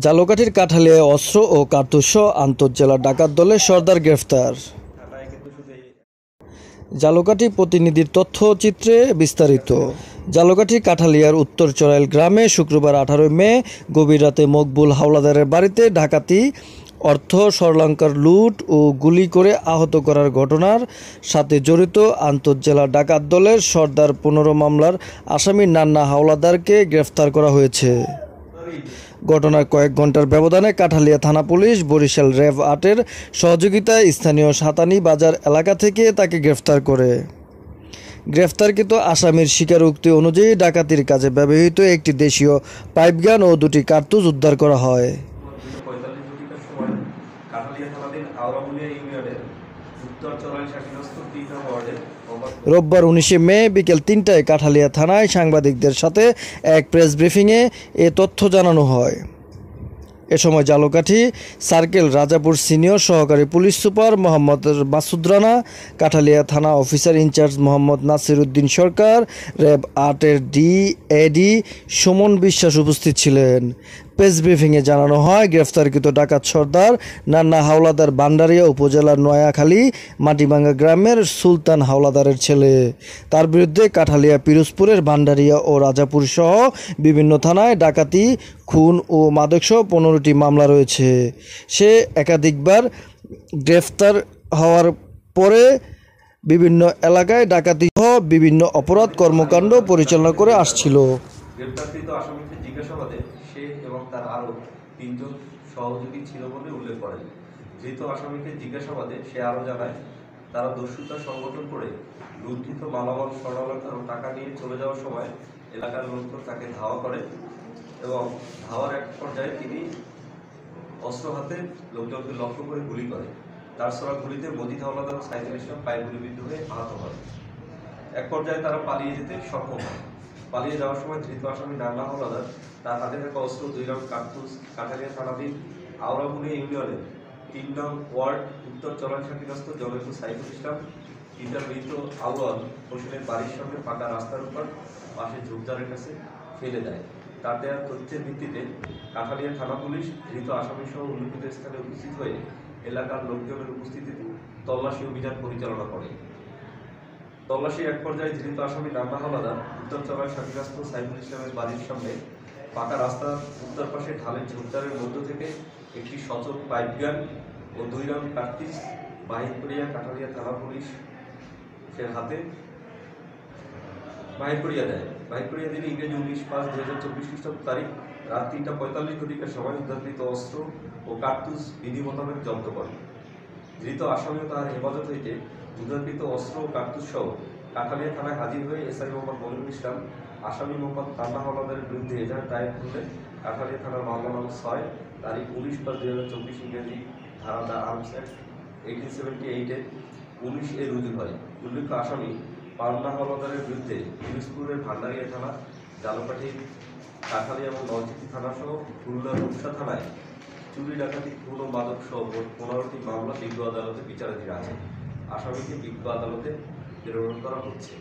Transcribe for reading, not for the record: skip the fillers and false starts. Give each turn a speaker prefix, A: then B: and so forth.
A: ঝালকাঠির কাঠালিয়ায় অস্ত্র ও কার্তুজসহ আন্তঃজেলা ডাকাত দলের সর্দার গ্রেফতার। ঝালকাঠি প্রতিনিধির তথ্যচিত্রে বিস্তারিত। ঝালকাঠির কাঠালিয়ার উত্তর চড়াইল গ্রামে শুক্রবার 18 মে গভীর রাতে মকবুল হাওলাদারের বাড়িতে ডাকাতি, অর্থ স্বর্ণালঙ্কার লুট ও গুলি করে আহত করার ঘটনার সাথে জড়িত আন্তঃজেলা ডাকাত দলের সর্দার 15 মামলার আসামি নান্না হাওলাদারকে গ্রেফতার করা হয়েছে। ঘটনার কয়েক ঘন্টার ব্যবধানে কাঠালিয়া থানা পুলিশ বরিশাল র্যাব 8-এর সহযোগিতায় স্থানীয় সাতানি বাজার এলাকা থেকে তাকে গ্রেফতার করে। গ্রেফতারকৃত আসামির স্বীকারোক্তি অনুযায়ী ডাকাতির কাজে ব্যবহৃত একটি দেশীয় পাইপগান ও 2টি কার্তুজ উদ্ধার করা হয়। রোববার 19 মে বিকেল 3টায় কাঠালিয়া থানায় সাংবাদিকদের সাথে এক প্রেস ব্রিফিংয়ে এ তথ্য জানানো হয়। এ সময় ঝালকাঠি সার্কেল রাজাপুর সিনিয়র সহকারী পুলিশ সুপার মোহাম্মদ মাসুদ রানা, কাঠালিয়া থানা অফিসার ইনচার্জ মোহাম্মদ নাসির উদ্দিন সরকার, র্যাব 8-এর ডিএডি সুমন বিশ্বাস উপস্থিত ছিলেন। প্রেস ব্রিফিংয়ে জানানো হয়, গ্রেফতারকৃত ডাকাত সর্দার নান্না হাওলাদার ভান্ডারিয়া উপজেলার নয়াখালী মাটিভাঙ্গা গ্রামের সুলতান হাওলাদারের ছেলে। তার বিরুদ্ধে কাঠালিয়া পিরোজপুরের ভান্ডারিয়া ও রাজাপুর সহ বিভিন্ন থানায় ডাকাতি, খুন ও মাদকসহ 15টি মামলা রয়েছে। সে একাধিকবার গ্রেফতার হওয়ার পরে বিভিন্ন এলাকায় ডাকাতি সহ বিভিন্ন অপরাধ কর্মকাণ্ড পরিচালনা করে আসছিল।
B: গ্রেপ্তারকৃত আসামিকে জিজ্ঞাসাবাদে সে এবং তার আরও 3 জন সহযোগী ছিল বলে উল্লেখ করেন। ধৃত আসামিকে জিজ্ঞাসাবাদে সে আরও জানায়, তারা দস্যুতা সংগঠন করে লুণ্ঠিত মালামাল, স্বর্ণালঙ্কার ও টাকা নিয়ে চলে যাওয়ার সময় এলাকার লোকজন তাকে ধাওয়া করে এবং ধাওয়ার এক পর্যায়ে তিনি অস্ত্র হাতে লোকজনকে লক্ষ্য করে গুলি করে। তার ছোড়া গুলিতে মজিদ হাওলাদার ও সাইদুল ইসলাম পায়ে গুলিবিদ্ধ হয়ে আহত হয়। এক পর্যায়ে তারা পালিয়ে যেতে সক্ষম হয়। পালিয়ে যাওয়ার সময় ধৃত আসামি নান্না হাওলাদার তার হাতে থাকা অস্ত্র, 2 রাউন্ড কার্তুজ কাঠালিয়া থানাধীন আওরামুনিয়া ইউনিয়নের 3 নং ওয়ার্ড উত্তর চরাঞ্চাকিরস্থ জনৈক সাইদুল ইসলাম পিতার মৃত আউয়াল হোসেনের বাড়ির সামনে পাকা রাস্তার উপর পাশে ঝোপঝাড়ের কাছে ফেলে দেয়। তার দেওয়ার তথ্যের ভিত্তিতে কাঠালিয়া থানা পুলিশ ধৃত আসামি সহ উল্লেখিত স্থানে উপস্থিত হয়ে এলাকার লোকজনের উপস্থিতিতে তল্লাশি অভিযান পরিচালনা করে। তল্লাশি এক পর্যায়ে ধৃত আসামি নান্না হাওলাদার উত্তর চড়াইল সাকিরাস্ত সাইফুল ইসলামের বাড়ির সামনে পাকা রাস্তার উত্তর পাশে ঢালের ঝোপঝাড়ের মধ্য থেকে একটি সচল পাইপগান ও 2 রাউন্ড কার্তুজ বাহির করিয়া কাঠালিয়া থানা পুলিশ সে হাতে বাহির করিয়া দেয়। বাহির করিয়া দিলে ইংরেজি 19/5/2024 খ্রিস্টাব্দ তারিখ রাত 3:45 সময় উদ্ধারকৃত অস্ত্র ও কার্তুজ বিধি মোতাবেক জব্দ করে। ধৃত আসামি ও তার হেফাজত হইতে উদ্ধারকৃত অস্ত্র ও কার্তুজ সহ কাঠালিয়া থানায় হাজির হয়ে এসআই মোহাম্মদ মনিরুল ইসলাম আসামি মোহাম্মদ নান্না হাওলাদারের বিরুদ্ধে এজাহার দায়ের করলে কাঠালিয়া থানার মামলা নম্বর 6 তারিখ 19/2024 ইংরেজি ধারা দ্য আর্মস অ্যাক্ট 1878-এর 19-এ রুজু হয়। উল্লেখ্য আসামি নান্না হাওলাদারের বিরুদ্ধে পিরোজপুরের ভান্ডারিয়া থানা, ঝালকাঠি, কাঠালিয়া এবং নলছিটি থানা সহ খুলনার রূপসা থানায় চুরি, ডাকাতি, খুন ও মাদক সহ 15টি মামলা বিজ্ঞ আদালতে বিচারাধীন আছে। আসামিকে বিজ্ঞ আদালতে প্রেরণ করা হচ্ছে।